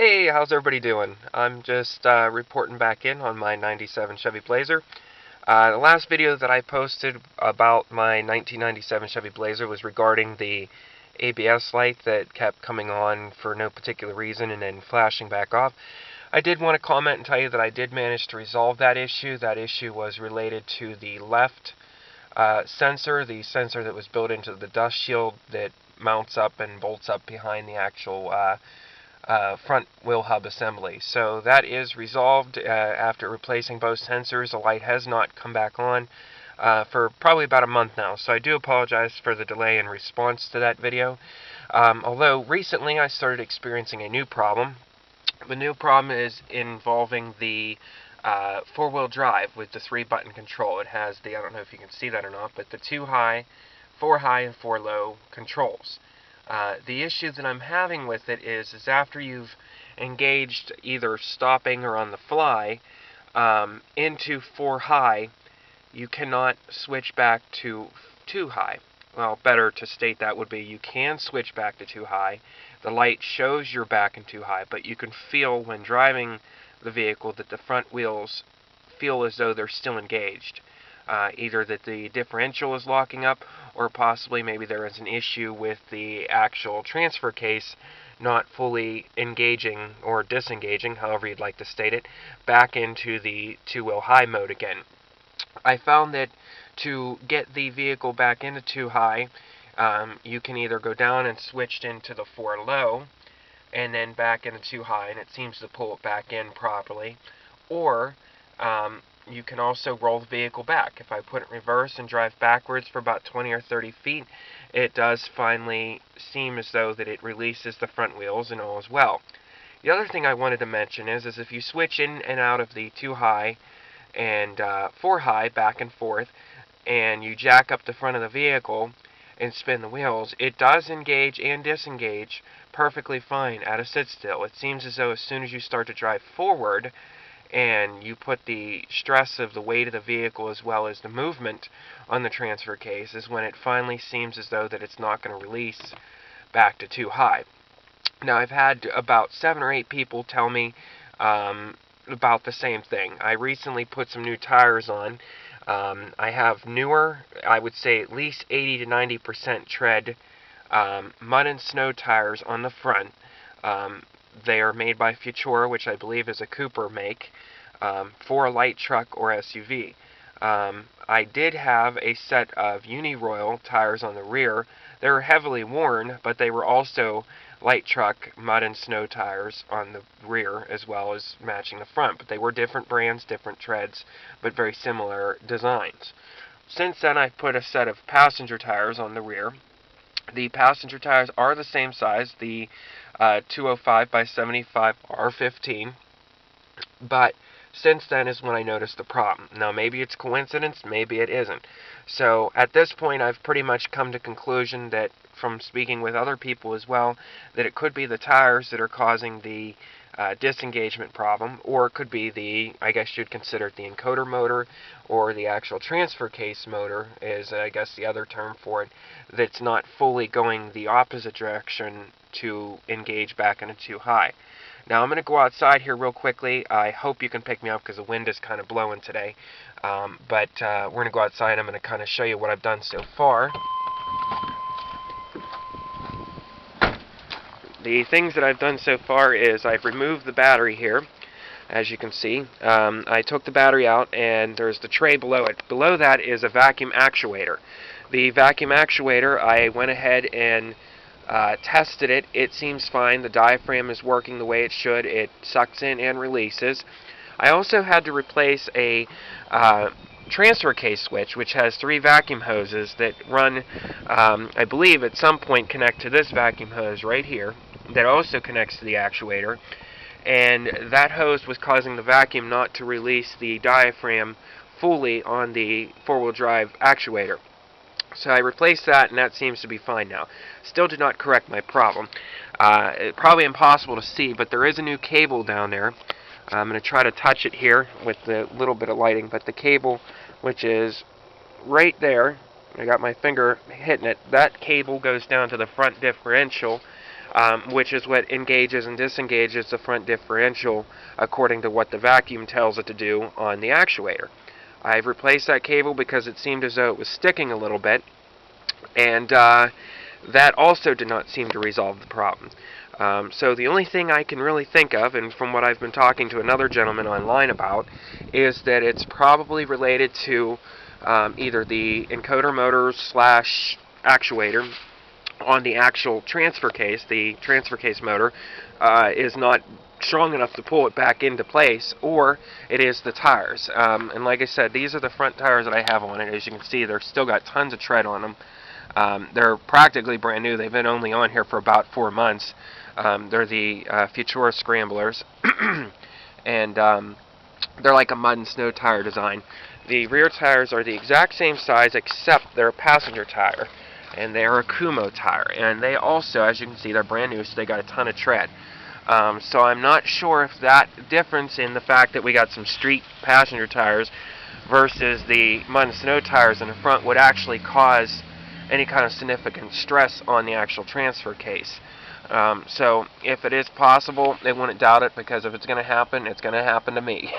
Hey, how's everybody doing? I'm just reporting back in on my 97 Chevy Blazer. The last video that I posted about my 1997 Chevy Blazer was regarding the ABS light that kept coming on for no particular reason and then flashing back off. I did want to comment and tell you that I did manage to resolve that issue. That issue was related to the left sensor, the sensor that was built into the dust shield that mounts up and bolts up behind the actual front wheel hub assembly. So that is resolved after replacing both sensors. The light has not come back on for probably about a month now. So I do apologize for the delay in response to that video. Although recently I started experiencing a new problem. The new problem is involving the four-wheel drive with the 3-button control. It has the, I don't know if you can see that or not, but the 4 high and 4 low controls. The issue that I'm having with it is after you've engaged either stopping or on the fly into 4 high, you cannot switch back to 2 high. Well, better to state that would be you can switch back to 2 high. The light shows you're back in 2 high, but you can feel when driving the vehicle that the front wheels feel as though they're still engaged. Either that the differential is locking up, or possibly maybe there is an issue with the actual transfer case not fully engaging or disengaging, however you'd like to state it, back into the 2-wheel high mode again. I found that to get the vehicle back into 2 high, you can either go down and switch into the 4 low, and then back into 2 high, and it seems to pull it back in properly, or you can also roll the vehicle back. If I put it in reverse and drive backwards for about 20 or 30 feet, it does finally seem as though that it releases the front wheels and all is well. The other thing I wanted to mention is if you switch in and out of the 2 high and 4 high back and forth, and you jack up the front of the vehicle and spin the wheels, it does engage and disengage perfectly fine at a sit still. It seems as though as soon as you start to drive forward and you put the stress of the weight of the vehicle as well as the movement on the transfer case is when it finally seems as though that it's not going to release back to 2 high. Now, I've had about 7 or 8 people tell me about the same thing. I recently put some new tires on. I have newer, I would say at least 80 to 90% tread mud and snow tires on the front. They are made by Futura, which I believe is a Cooper make, for a light truck or SUV. I did have a set of Uniroyal tires on the rear. They were heavily worn, but they were also light truck mud and snow tires on the rear as well as matching the front. But they were different brands, different treads, but very similar designs. Since then, I've put a set of passenger tires on the rear. The passenger tires are the same size, the 205 by 75 R15, but since then is when I noticed the problem. Now, maybe it's coincidence, maybe it isn't. So at this point, I've pretty much come to conclusion that, from speaking with other people as well, that it could be the tires that are causing the disengagement problem, or it could be the, I guess you'd consider it the encoder motor, or the actual transfer case motor is, I guess, the other term for it, that's not fully going the opposite direction to engage back into 2 high. Now, I'm going to go outside here real quickly. I hope you can pick me up because the wind is kind of blowing today. But we're going to go outside. I'm going to kind of show you what I've done so far. The things that I've done so far is I've removed the battery here, as you can see. I took the battery out, and there's the tray below it. Below that is a vacuum actuator. The vacuum actuator, I went ahead and tested it. It seems fine. The diaphragm is working the way it should. It sucks in and releases. I also had to replace a transfer case switch, which has 3 vacuum hoses that run, I believe at some point connect to this vacuum hose right here that also connects to the actuator, and that hose was causing the vacuum not to release the diaphragm fully on the 4-wheel drive actuator. So I replaced that, and that seems to be fine now. Still did not correct my problem. Probably impossible to see, but there is a new cable down there. I'm going to try to touch it here with the little bit of lighting, but the cable, which is right there, I got my finger hitting it, that cable goes down to the front differential which is what engages and disengages the front differential according to what the vacuum tells it to do on the actuator. I've replaced that cable because it seemed as though it was sticking a little bit, and that also did not seem to resolve the problem. So the only thing I can really think of, and from what I've been talking to another gentleman online about, is that it's probably related to either the encoder motor slash actuator on the actual transfer case. The transfer case motor is not strong enough to pull it back into place, or it is the tires. And like I said, these are the front tires that I have on it. As you can see, they're still got tons of tread on them. They're practically brand new. They've been only on here for about 4 months. They're the Futura Scramblers, and they're like a mud and snow tire design. The rear tires are the exact same size, except they're a passenger tire, and they're a Kumo tire. And they also, as you can see, they're brand new, so they got a ton of tread. So I'm not sure if that difference in the fact that we got some street passenger tires versus the mud and snow tires in the front would actually cause any kind of significant stress on the actual transfer case. So if it is possible, they wouldn't doubt it, because if it's going to happen, it's going to happen to me.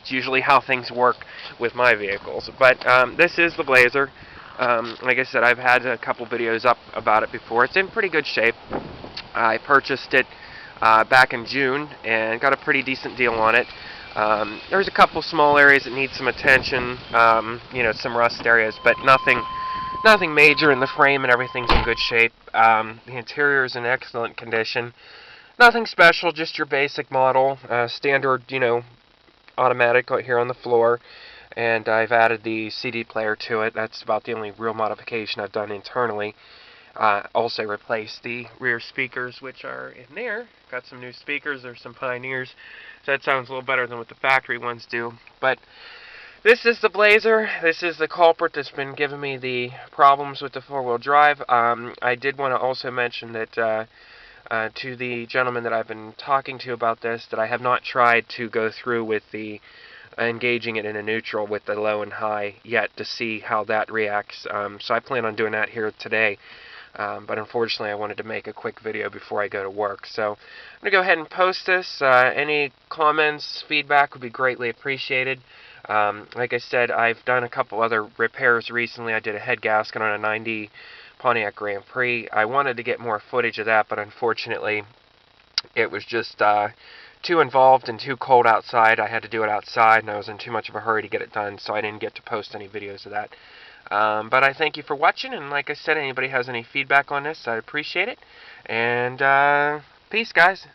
It's usually how things work with my vehicles. But this is the Blazer. Like I said, I've had a couple videos up about it before. It's in pretty good shape. I purchased it back in June and got a pretty decent deal on it. There's a couple small areas that need some attention, some rust areas, but nothing major, and the frame and everything's in good shape. The interior is in excellent condition. Nothing special, just your basic model, standard, automatic here on the floor. And I've added the CD player to it. That's about the only real modification I've done internally. Also replaced the rear speakers, which are in there. Got some new speakers. There's some Pioneers. So that sounds a little better than what the factory ones do. But this is the Blazer. This is the culprit that's been giving me the problems with the four-wheel drive. I did want to also mention that to the gentleman that I've been talking to about this, that I have not tried to go through with the engaging it in a neutral with the low and high yet to see how that reacts. So I plan on doing that here today. But unfortunately, I wanted to make a quick video before I go to work. So I'm going to go ahead and post this. Any comments, feedback would be greatly appreciated. Like I said, I've done a couple other repairs recently. I did a head gasket on a 90 Pontiac Grand Prix. I wanted to get more footage of that, but unfortunately, it was just too involved and too cold outside. I had to do it outside, and I was in too much of a hurry to get it done, so I didn't get to post any videos of that. But I thank you for watching, and like I said, anybody has any feedback on this, I'd appreciate it. And peace, guys.